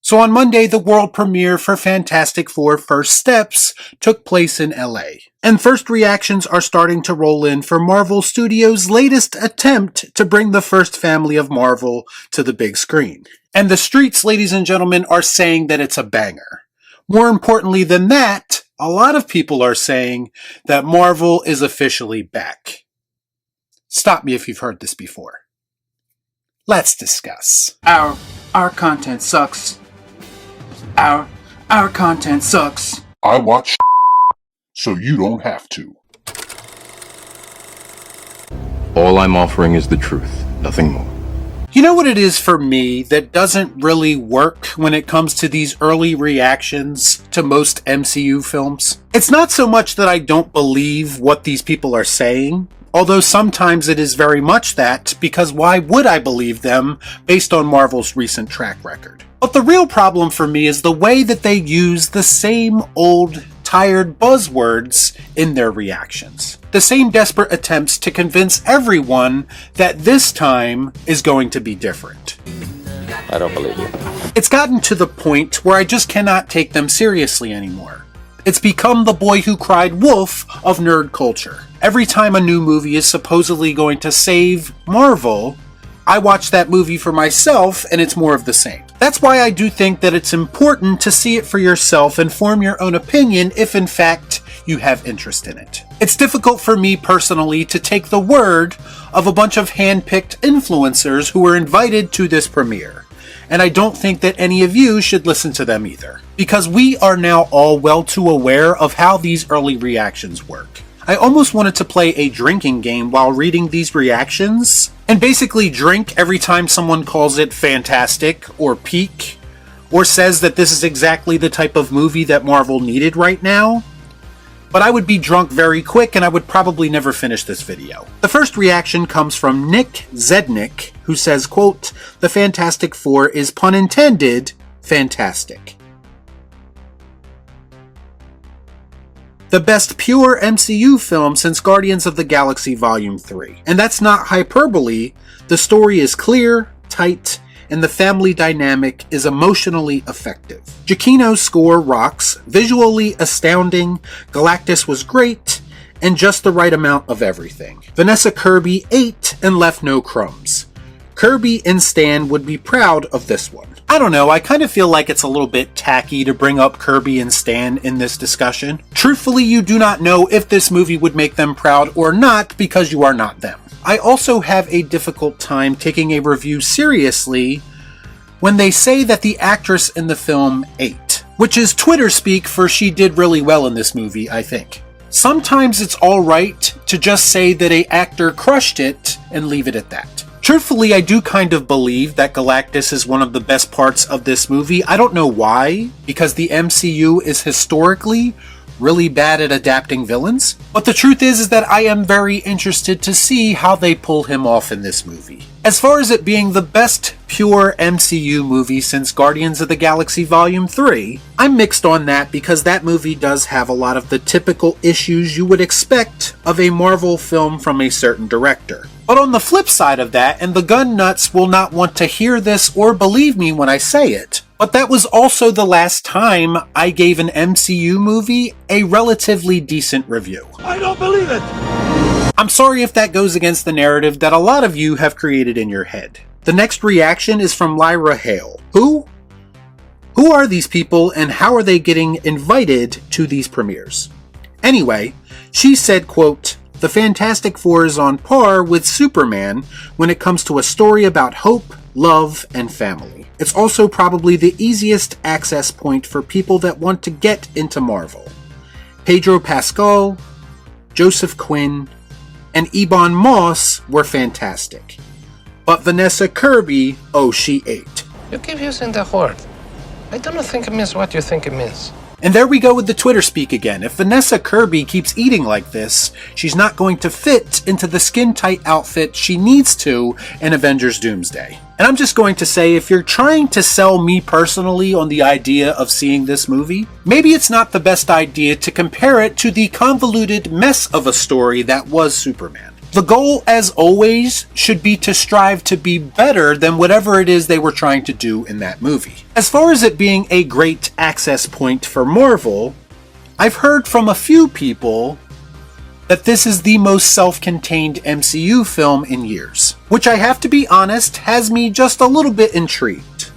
So on Monday, the world premiere for Fantastic Four First Steps took place in LA. And first reactions are starting to roll in for Marvel Studios' latest attempt to bring the first family of Marvel to the big screen. And the streets, ladies and gentlemen, are saying that it's a banger. More importantly than that, a lot of people are saying that Marvel is officially back. Stop me if you've heard this before. Let's discuss. Our content sucks. Our content sucks. I watch so you don't have to. All I'm offering is the truth, nothing more. You know what it is for me that doesn't really work when it comes to these early reactions to most MCU films? It's not so much that I don't believe what these people are saying, although sometimes it is very much that, because why would I believe them based on Marvel's recent track record? But the real problem for me is the way that they use the same old, tired buzzwords in their reactions. The same desperate attempts to convince everyone that this time is going to be different. I don't believe you. It's gotten to the point where I just cannot take them seriously anymore. It's become the boy who cried wolf of nerd culture. Every time a new movie is supposedly going to save Marvel, I watch that movie for myself and it's more of the same. That's why I do think that it's important to see it for yourself and form your own opinion if in fact you have interest in it. It's difficult for me personally to take the word of a bunch of hand-picked influencers who were invited to this premiere. And I don't think that any of you should listen to them either, because we are now all well too aware of how these early reactions work. I almost wanted to play a drinking game while reading these reactions, and basically drink every time someone calls it fantastic or peak, or says that this is exactly the type of movie that Marvel needed right now. But I would be drunk very quick and I would probably never finish this video. The first reaction comes from Nick Zednick, who says, quote, "The Fantastic Four is, pun intended, fantastic. The best pure MCU film since Guardians of the Galaxy Volume 3. And that's not hyperbole. The story is clear, tight, and the family dynamic is emotionally effective. Giacchino's score rocks, visually astounding, Galactus was great, and just the right amount of everything. Vanessa Kirby ate and left no crumbs. Kirby and Stan would be proud of this one." I don't know, I kind of feel like it's a little bit tacky to bring up Kirby and Stan in this discussion. Truthfully, you do not know if this movie would make them proud or not because you are not them. I also have a difficult time taking a review seriously when they say that the actress in the film ate, which is Twitter speak for she did really well in this movie, I think. Sometimes it's alright to just say that an actor crushed it and leave it at that. Truthfully, I do kind of believe that Galactus is one of the best parts of this movie. I don't know why, because the MCU is historically really bad at adapting villains. But the truth is that I am very interested to see how they pull him off in this movie. As far as it being the best pure MCU movie since Guardians of the Galaxy Volume 3, I'm mixed on that because that movie does have a lot of the typical issues you would expect of a Marvel film from a certain director. But on the flip side of that, and the gun nuts will not want to hear this or believe me when I say it, but that was also the last time I gave an MCU movie a relatively decent review. I don't believe it! I'm sorry if that goes against the narrative that a lot of you have created in your head. The next reaction is from Lyra Hale. Who are these people and how are they getting invited to these premieres? Anyway, she said, quote, "The Fantastic Four is on par with Superman when it comes to a story about hope, love, and family. It's also probably the easiest access point for people that want to get into Marvel. Pedro Pascal, Joseph Quinn, and Ebon Moss were fantastic. But Vanessa Kirby, oh, she ate." You keep using the word. I don't think it means what you think it means. And there we go with the Twitter speak again. If Vanessa Kirby keeps eating like this, she's not going to fit into the skin-tight outfit she needs to in Avengers Doomsday. And I'm just going to say, if you're trying to sell me personally on the idea of seeing this movie, maybe it's not the best idea to compare it to the convoluted mess of a story that was Superman. The goal, as always, should be to strive to be better than whatever it is they were trying to do in that movie. As far as it being a great access point for Marvel, I've heard from a few people that this is the most self-contained MCU film in years, which I have to be honest has me just a little bit intrigued.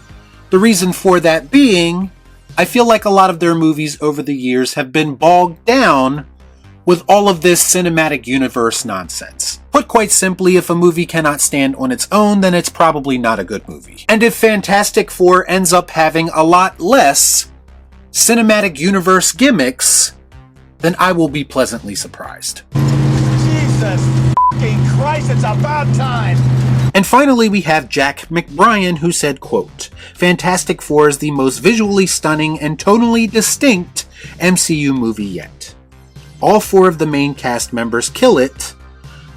The reason for that being, I feel like a lot of their movies over the years have been bogged down with all of this cinematic universe nonsense. Put quite simply, if a movie cannot stand on its own, then it's probably not a good movie. And if Fantastic Four ends up having a lot less cinematic universe gimmicks, then I will be pleasantly surprised. Jesus fucking Christ, it's about time! And finally, we have Jack McBrien, who said, quote, Fantastic Four is the most visually stunning and tonally distinct MCU movie yet. All 4 of the main cast members kill it,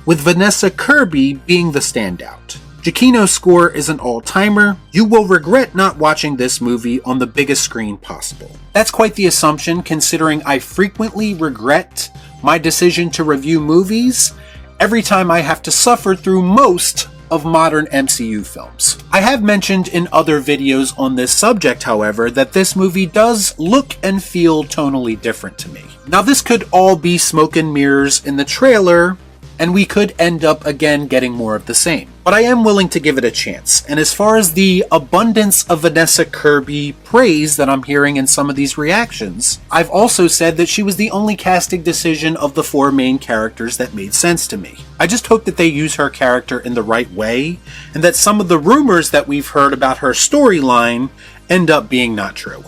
with Vanessa Kirby being the standout. Giacchino's score is an all-timer. You will regret not watching this movie on the biggest screen possible. That's quite the assumption, considering I frequently regret my decision to review movies every time I have to suffer through most of modern MCU films. I have mentioned in other videos on this subject, however, that this movie does look and feel tonally different to me. Now, this could all be smoke and mirrors in the trailer, and we could end up again getting more of the same. But I am willing to give it a chance, and as far as the abundance of Vanessa Kirby praise that I'm hearing in some of these reactions, I've also said that she was the only casting decision of the 4 main characters that made sense to me. I just hope that they use her character in the right way, and that some of the rumors that we've heard about her storyline end up being not true.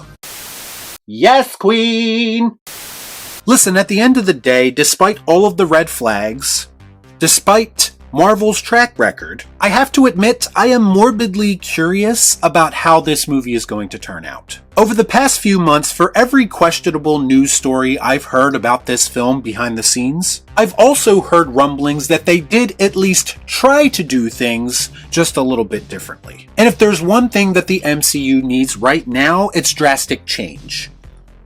Yes, Queen! Listen, at the end of the day, despite all of the red flags, despite Marvel's track record, I have to admit I am morbidly curious about how this movie is going to turn out. Over the past few months, for every questionable news story I've heard about this film behind the scenes, I've also heard rumblings that they did at least try to do things just a little bit differently. And if there's one thing that the MCU needs right now, it's drastic change.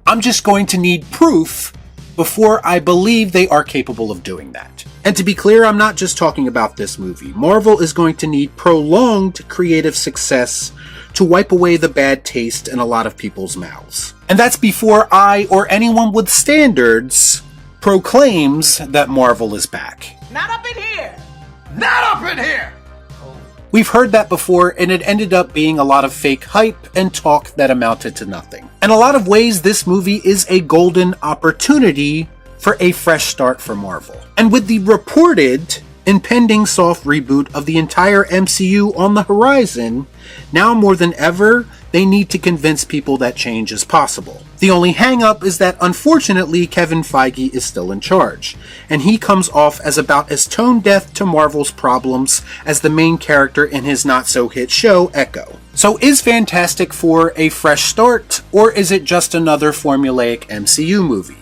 I'm just going to need proof before I believe they are capable of doing that. And to be clear, I'm not just talking about this movie. Marvel is going to need prolonged creative success to wipe away the bad taste in a lot of people's mouths. And that's before I or anyone with standards proclaims that Marvel is back. Not up in here! Not up in here! We've heard that before, and it ended up being a lot of fake hype and talk that amounted to nothing. In a lot of ways, this movie is a golden opportunity for a fresh start for Marvel. And with the reported impending soft reboot of the entire MCU on the horizon, now more than ever, they need to convince people that change is possible. The only hang-up is that unfortunately Kevin Feige is still in charge, and he comes off as about as tone-deaf to Marvel's problems as the main character in his not-so-hit show, Echo. So is Fantastic Four a fresh start, or is it just another formulaic MCU movie?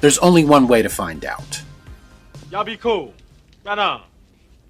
There's only one way to find out. Y'all be cool. Right on.